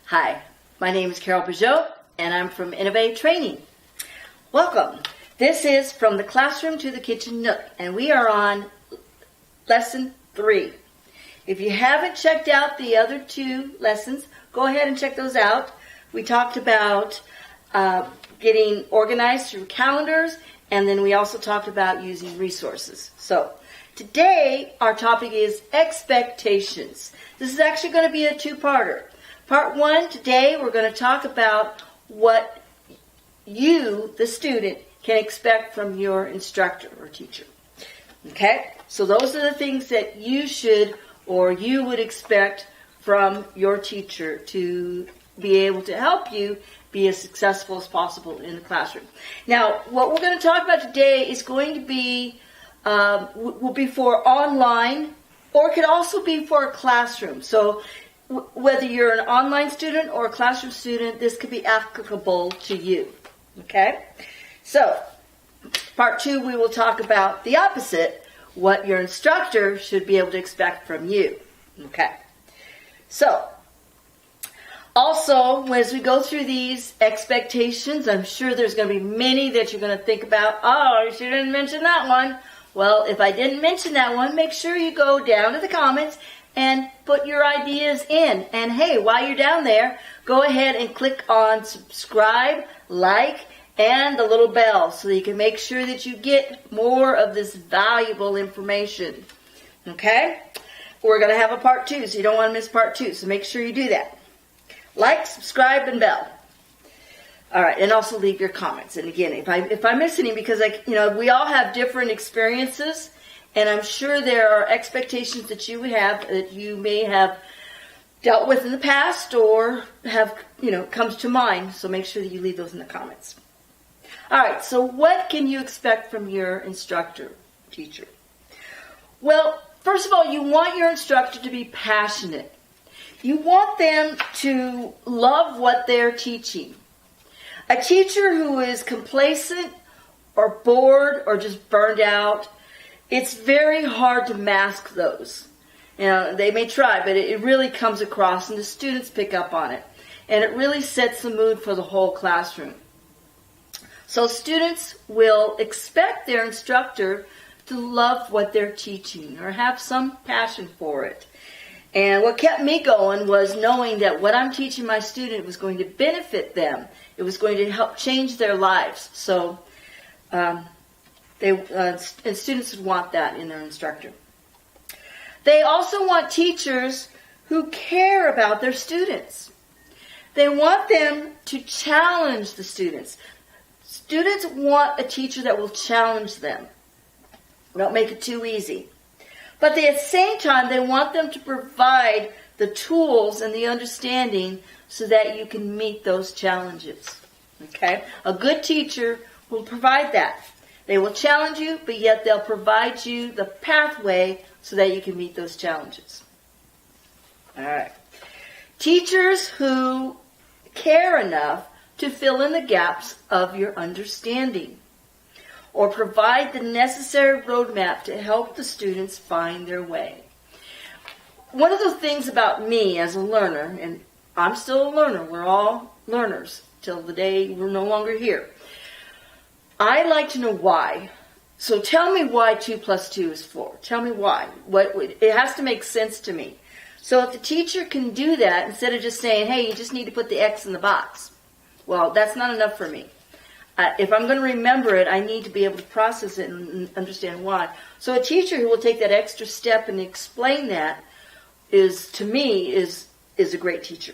Hi, my name is Carol Peugeot, and I'm from Innovate Training. Welcome. This is From the Classroom to the Kitchen Nook, and we are on Lesson 3. If you haven't checked out the other 2 lessons, go ahead and check those out. We talked about getting organized through calendars, and then we also talked about using resources. So today our topic is expectations. This is actually going to be a 2-parter. Part 1, today we're going to talk about what you, the student, can expect from your instructor or teacher. Okay? So those are the things that you should or you would expect from your teacher to be able to help you be as successful as possible in the classroom. Now, what we're going to talk about today is going to be, will be for online, or it could also be for a classroom. So whether you're an online student or a classroom student, this could be applicable to you. Okay? So, part 2, we will talk about the opposite, what your instructor should be able to expect from you. Okay? So, also, as we go through these expectations, I'm sure there's going to be many that you're going to think about, oh, you didn't mention that one. Well, if I didn't mention that one, make sure you go down to the comments and put your ideas in. And hey, while you're down there, go ahead and click on subscribe, like, and the little bell so that you can make sure that you get more of this valuable information. Okay? We're going to have a part 2, so you don't want to miss part 2. So make sure you do that. Like, subscribe, and bell. All right, and also leave your comments. And again, if I miss any, because we all have different experiences, and I'm sure there are expectations that you have that you may have dealt with in the past or have, comes to mind. So make sure that you leave those in the comments. All right, so what can you expect from your instructor, teacher? Well, first of all, you want your instructor to be passionate. You want them to love what they're teaching. A teacher who is complacent or bored or just burned out, it's very hard to mask those. They may try, but it really comes across, and the students pick up on it. And it really sets the mood for the whole classroom. So students will expect their instructor to love what they're teaching or have some passion for it. And what kept me going was knowing that what I'm teaching my student was going to benefit them. It was going to help change their lives. So and students would want that in their instructor. They also want teachers who care about their students. They want them to challenge the students. Students want a teacher that will challenge them. Don't make it too easy. But at the same time, they want them to provide the tools and the understanding so that you can meet those challenges. Okay? A good teacher will provide that. They will challenge you, but yet they'll provide you the pathway so that you can meet those challenges. All right. Teachers who care enough to fill in the gaps of your understanding, or provide the necessary roadmap to help the students find their way. One of the things about me as a learner, and I'm still a learner, we're all learners till the day we're no longer here. I like to know why. So tell me why 2 plus 2 is 4. Tell me why. It has to make sense to me. So if the teacher can do that, instead of just saying, hey, you just need to put the X in the box. Well, that's not enough for me. If I'm going to remember it, I need to be able to process it and understand why. So a teacher who will take that extra step and explain that is a great teacher.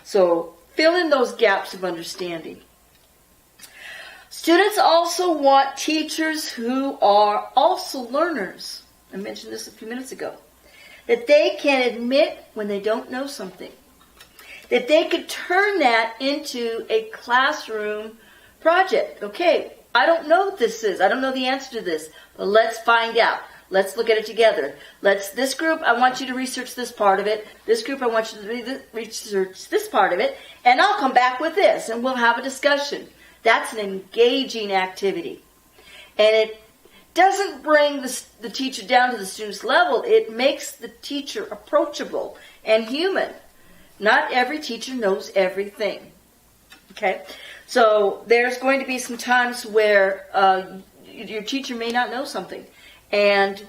So fill in those gaps of understanding. Students also want teachers who are also learners. I mentioned this a few minutes ago. That they can admit when they don't know something. That they could turn that into a classroom project. Okay, I don't know what this is. I don't know the answer to this. But let's find out. Let's look at it together. This group, I want you to research this part of it. This group, I want you to research this part of it. And I'll come back with this, and we'll have a discussion. That's an engaging activity. And it doesn't bring the teacher down to the student's level. It makes the teacher approachable and human. Not every teacher knows everything. Okay? So there's going to be some times where your teacher may not know something. And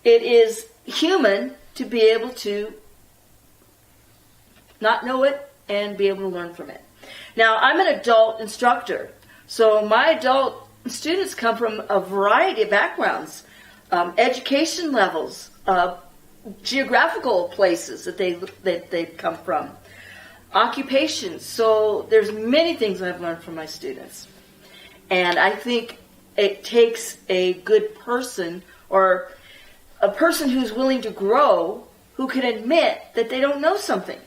it is human to be able to not know it and be able to learn from it. Now, I'm an adult instructor. So my adult students come from a variety of backgrounds, education levels, geographical places that they've come from, occupations. So there's many things I've learned from my students. And I think it takes a good person or a person who's willing to grow who can admit that they don't know something.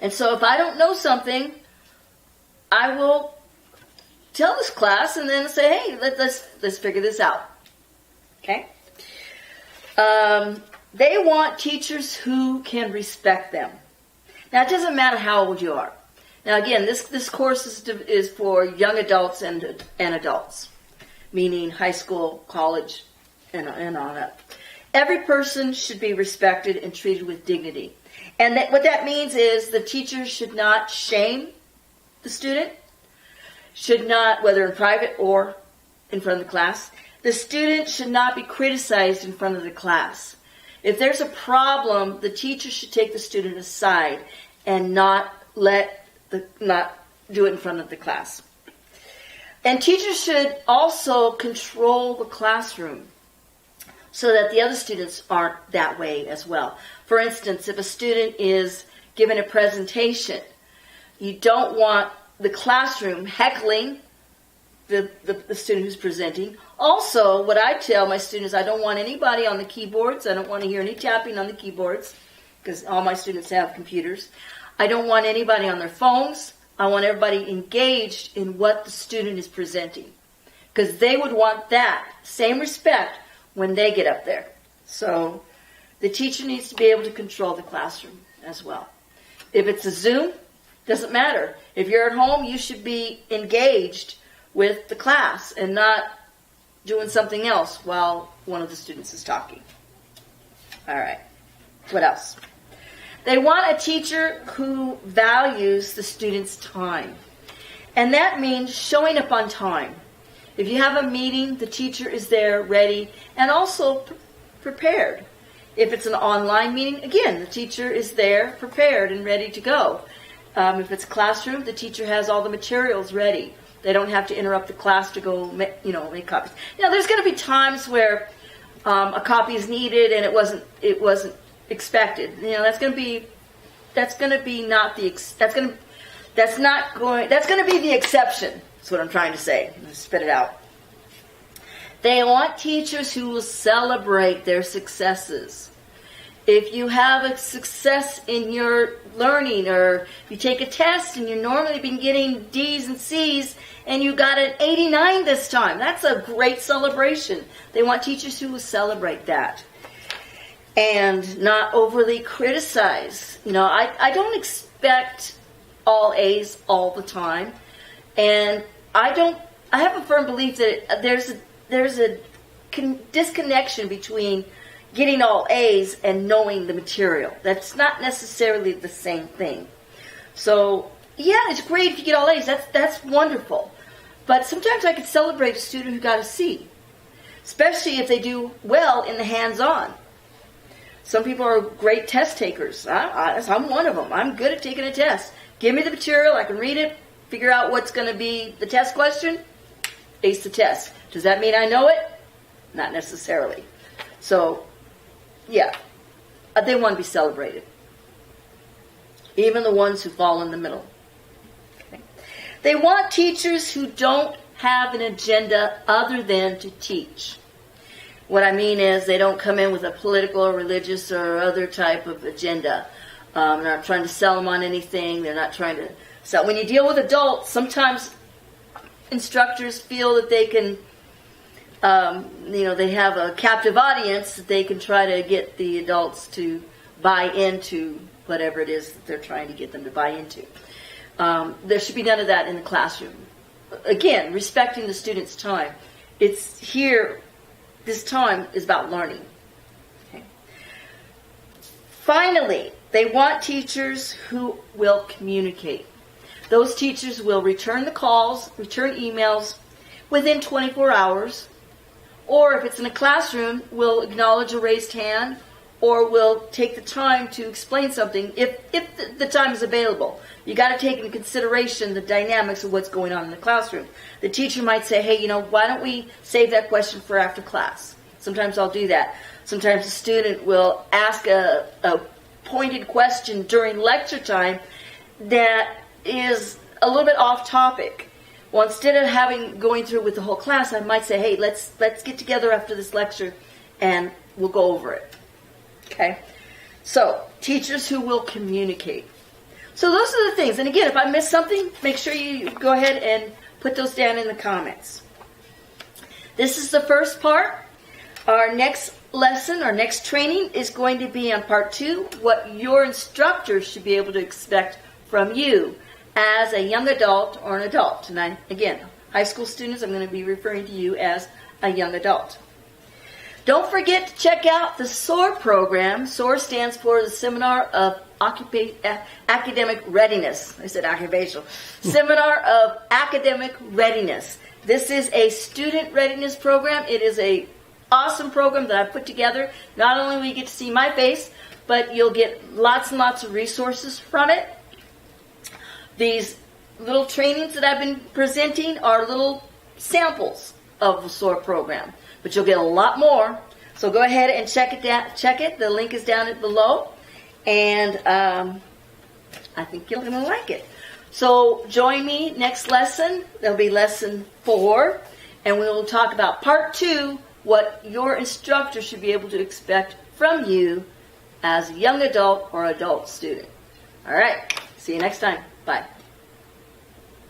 And so if I don't know something, I will tell this class and then say, hey, let's figure this out. Okay? They want teachers who can respect them. Now, it doesn't matter how old you are. Now, again, this course is for young adults and adults, meaning high school, college, and all that. Every person should be respected and treated with dignity. And what that means is the teacher should not shame the student, should not, whether in private or in front of the class. The student should not be criticized in front of the class. If there's a problem, the teacher should take the student aside and not do it in front of the class. And teachers should also control the classroom so that the other students aren't that way as well. For instance, if a student is given a presentation, you don't want the classroom heckling the student who's presenting. Also, what I tell my students, I don't want anybody on the keyboards. I don't want to hear any tapping on the keyboards because all my students have computers. I don't want anybody on their phones. I want everybody engaged in what the student is presenting because they would want that same respect when they get up there. So the teacher needs to be able to control the classroom as well. If it's a Zoom, doesn't matter. If you're at home, you should be engaged with the class and not doing something else while one of the students is talking. All right. What else? They want a teacher who values the student's time. And that means showing up on time. If you have a meeting, the teacher is there, ready, and also prepared. If it's an online meeting, again, the teacher is there, prepared, and ready to go. If it's a classroom, the teacher has all the materials ready. They don't have to interrupt the class to go, make copies. Now, there's going to be times where a copy is needed and it wasn't expected. That's going to be the exception. That's what I'm trying to say. I'm going to spit it out. They want teachers who will celebrate their successes. If you have a success in your learning, or you take a test and you've normally been getting D's and C's and you got an 89 this time, that's a great celebration. They want teachers who will celebrate that and not overly criticize. I don't expect all A's all the time, and I have a firm belief that there's a disconnection between getting all A's and knowing the material. That's not necessarily the same thing. So, yeah, it's great if you get all A's. That's wonderful. But sometimes I could celebrate a student who got a C, especially if they do well in the hands-on. Some people are great test takers. I'm one of them. I'm good at taking a test. Give me the material. I can read it, figure out what's going to be the test question, ace the test. Does that mean I know it? Not necessarily. So, yeah, they want to be celebrated. Even the ones who fall in the middle. Okay. They want teachers who don't have an agenda other than to teach. What I mean is they don't come in with a political or religious or other type of agenda. They're not trying to sell them on anything. They're not trying to sell. When you deal with adults, sometimes instructors feel that they can they have a captive audience that they can try to get the adults to buy into whatever it is that they're trying to get them to buy into. There should be none of that in the classroom. Again, respecting the student's time. It's here, this time is about learning. Okay. Finally, They want teachers who will communicate. Those teachers will return the calls, return emails within 24 hours, or if it's in a classroom, will acknowledge a raised hand, or will take the time to explain something if the time is available. You got to take into consideration the dynamics of what's going on in the classroom. The teacher might say, hey, why don't we save that question for after class? Sometimes I'll do that. Sometimes a student will ask a pointed question during lecture time that is a little bit off topic. Well, instead of going through with the whole class, I might say, hey, let's get together after this lecture and we'll go over it. Okay? So, teachers who will communicate. So those are the things. And again, if I missed something, make sure you go ahead and put those down in the comments. This is the first part. Our next lesson, our next training is going to be on part 2, what your instructor should be able to expect from you as a young adult or an adult. And again, high school students, I'm going to be referring to you as a young adult. Don't forget to check out the SOAR program. SOAR stands for the Seminar of Academic Readiness. I said occupational. Seminar of Academic Readiness. This is a student readiness program. It is a awesome program that I put together. Not only will you get to see my face, but you'll get lots and lots of resources from it. These little trainings that I've been presenting are little samples of the SOAR program, but you'll get a lot more. So go ahead and check it. The link is down below, and I think you're going to like it. So join me next lesson. There'll be lesson 4, and we will talk about part 2, what your instructor should be able to expect from you as a young adult or adult student. All right. See you next time. Bye.